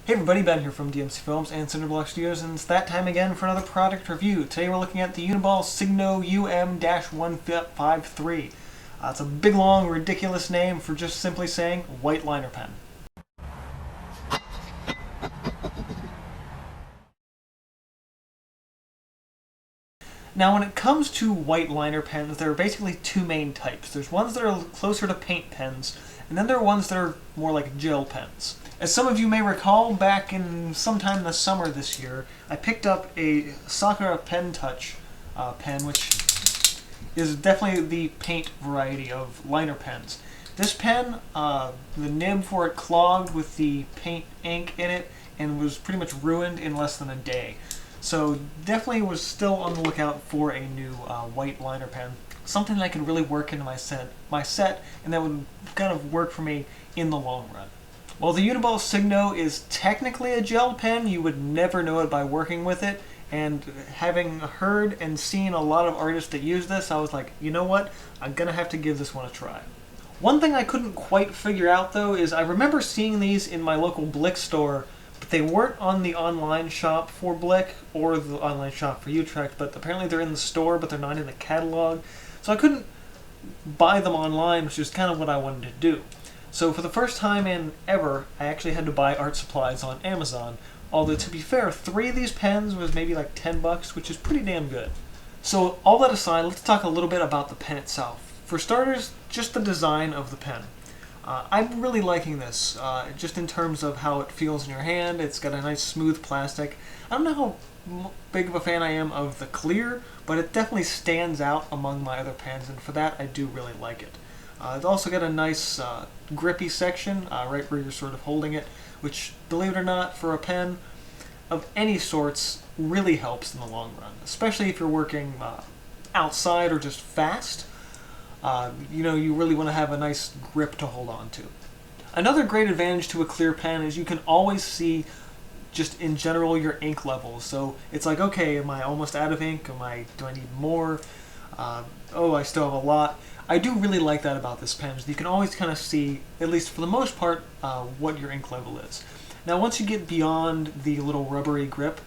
Hey everybody, Ben here from DMC Films and Cinderblock Studios, and it's that time again for another product review. Today we're looking at the Uniball Signo UM-153. It's a big, long, ridiculous name for just simply saying white liner pen. Now, when it comes to white liner pens, there are basically two main types. There's ones that are closer to paint pens, and then there are ones that are more like gel pens. As some of you may recall, back in sometime in the summer this year, I picked up a Sakura Pen Touch pen, which is definitely the paint variety of liner pens. This pen, the nib for it clogged with the paint ink in it and was pretty much ruined in less than a day. So definitely was still on the lookout for a new white liner pen, something that could really work into my set, and that would kind of work for me in the long run. While the Uniball Signo is technically a gel pen, you would never know it by working with it. And having heard and seen a lot of artists that use this, I was like, you know what? I'm gonna have to give this one a try. One thing I couldn't quite figure out though is I remember seeing these in my local Blick store, but they weren't on the online shop for Blick or the online shop for Utrecht, but apparently they're in the store, but they're not in the catalog. So I couldn't buy them online, which is kind of what I wanted to do. So for the first time in ever, I actually had to buy art supplies on Amazon. Although to be fair, 3 of these pens was maybe like $10, which is pretty damn good. So all that aside, let's talk a little bit about the pen itself. For starters, just the design of the pen. I'm really liking this, just in terms of how it feels in your hand. It's got a nice smooth plastic. I don't know how big of a fan I am of the clear, but it definitely stands out among my other pens, and for that I do really like it. It's also got a nice grippy section right where you're sort of holding it, which, believe it or not, for a pen of any sorts really helps in the long run, especially if you're working outside or just fast. You really want to have a nice grip to hold on to. Another great advantage to a clear pen is you can always see just in general your ink levels. So it's like, okay, am I almost out of ink? Do I need more? Oh, I still have a lot. I do really like that about this pen. You can always kind of see, at least for the most part, what your ink level is. Now, once you get beyond the little rubbery grip,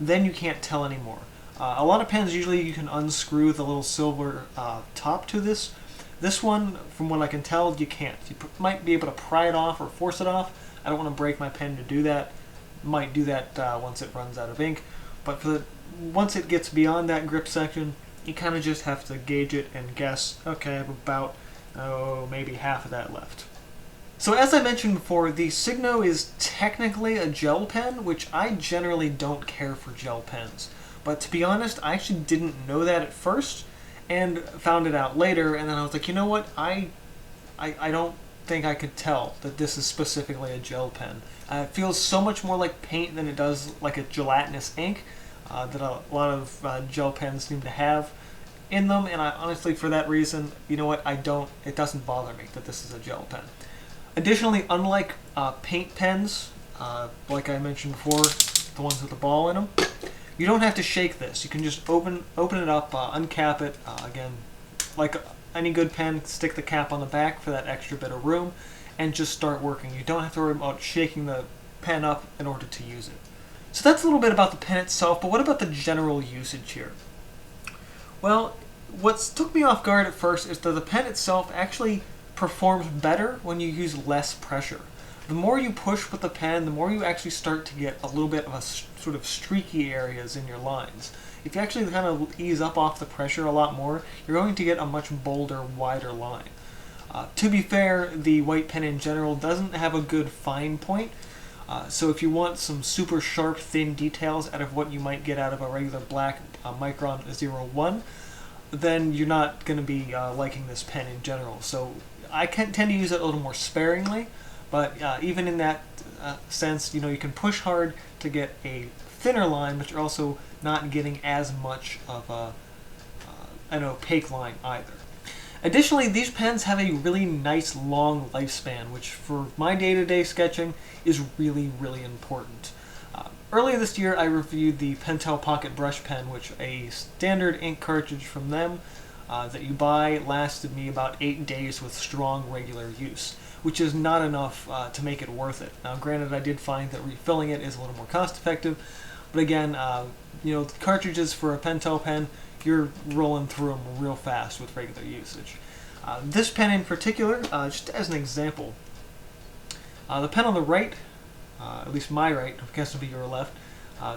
then you can't tell anymore. A lot of pens, usually you can unscrew the little silver top to this. This one, from what I can tell, you can't. You might be able to pry it off or force it off. I don't want to break my pen to do that. Might do that once it runs out of ink. But once it gets beyond that grip section, you kind of just have to gauge it and guess, okay, I have about, maybe half of that left. So as I mentioned before, the Signo is technically a gel pen, which I generally don't care for gel pens. But to be honest, I actually didn't know that at first, and found it out later, and then I was like, you know what, I don't think I could tell that this is specifically a gel pen. It feels so much more like paint than it does like a gelatinous ink. That a lot of gel pens seem to have in them, and I honestly, for that reason, you know what, it doesn't bother me that this is a gel pen. Additionally, unlike paint pens, like I mentioned before, the ones with the ball in them, you don't have to shake this. You can just open it up, uncap it, again, like any good pen, stick the cap on the back for that extra bit of room, and just start working. You don't have to worry about shaking the pen up in order to use it. So that's a little bit about the pen itself, but what about the general usage here? Well, what took me off guard at first is that the pen itself actually performs better when you use less pressure. The more you push with the pen, the more you actually start to get a little bit of a sort of streaky areas in your lines. If you actually kind of ease up off the pressure a lot more, you're going to get a much bolder, wider line. To be fair, the white pen in general doesn't have a good fine point. So if you want some super sharp, thin details out of what you might get out of a regular black Micron 01, then you're not going to be liking this pen in general. So I tend to use it a little more sparingly, but even in that sense, you can push hard to get a thinner line, but you're also not getting as much of an opaque line either. Additionally, these pens have a really nice long lifespan, which for my day-to-day sketching is really, really important. Earlier this year, I reviewed the Pentel Pocket Brush Pen, which a standard ink cartridge from them that you buy lasted me about 8 days with strong, regular use, which is not enough to make it worth it. Now, granted, I did find that refilling it is a little more cost effective, but again, you know, the cartridges for a Pentel pen, you're rolling through them real fast with regular usage. This pen in particular, just as an example, the pen on the right, at least my right, I guess it'll be your left,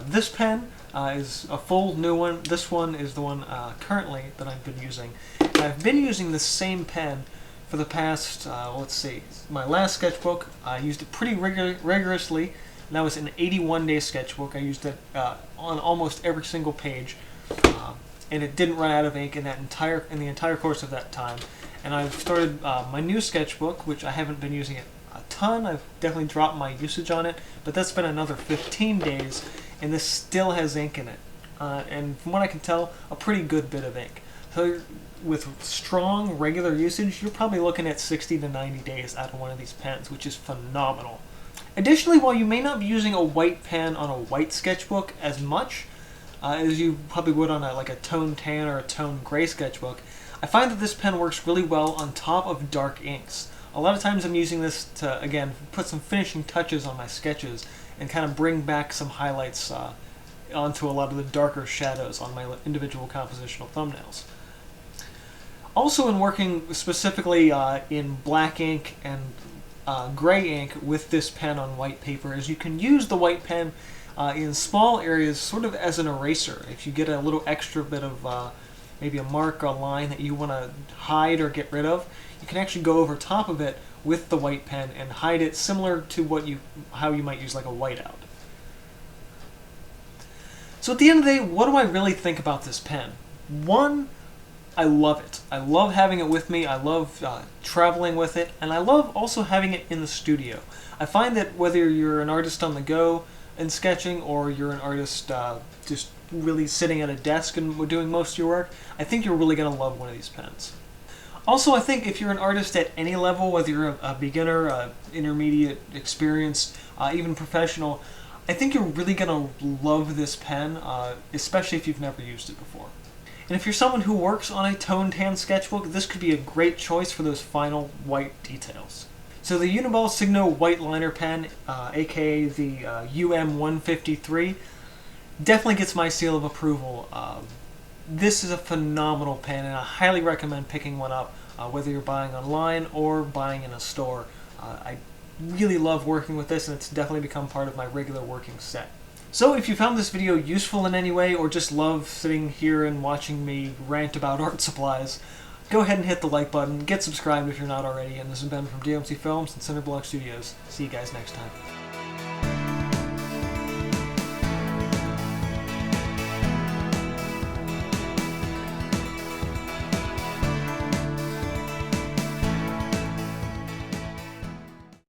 this pen is a full new one. This one is the one currently that I've been using. And I've been using the same pen for the past, let's see, my last sketchbook, I used it pretty rigorously, and that was an 81-day sketchbook. I used it on almost every single page, and it didn't run out of ink in the entire course of that time. And I've started my new sketchbook, which I haven't been using it a ton. I've definitely dropped my usage on it, but that's been another 15 days, and this still has ink in it. And from what I can tell, a pretty good bit of ink. So with strong, regular usage, you're probably looking at 60 to 90 days out of one of these pens, which is phenomenal. Additionally, while you may not be using a white pen on a white sketchbook as much as you probably would on like a tone tan or a tone gray sketchbook, I find that this pen works really well on top of dark inks. A lot of times I'm using this to, again, put some finishing touches on my sketches and kind of bring back some highlights onto a lot of the darker shadows on my individual compositional thumbnails. Also, in working specifically in black ink and gray ink with this pen on white paper, is you can use the white pen in small areas sort of as an eraser. If you get a little extra bit of maybe a mark or a line that you want to hide or get rid of, you can actually go over top of it with the white pen and hide it, similar to how you might use like a whiteout. So at the end of the day, what do I really think about this pen? One, I love it. I love having it with me. I love traveling with it, and I love also having it in the studio. I find that whether you're an artist on the go and sketching, or you're an artist just really sitting at a desk and doing most of your work, I think you're really going to love one of these pens. Also, I think if you're an artist at any level, whether you're a beginner, intermediate, experienced, even professional, I think you're really going to love this pen, especially if you've never used it before. And if you're someone who works on a tone tan sketchbook, this could be a great choice for those final white details. So the Uniball Signo white liner pen, aka the UM153, definitely gets my seal of approval. This is a phenomenal pen, and I highly recommend picking one up, whether you're buying online or buying in a store. I really love working with this, and it's definitely become part of my regular working set. So if you found this video useful in any way, or just love sitting here and watching me rant about art supplies, go ahead and hit the like button, get subscribed if you're not already, and this has been from DMC Films and Cinderblock Studios. See you guys next time.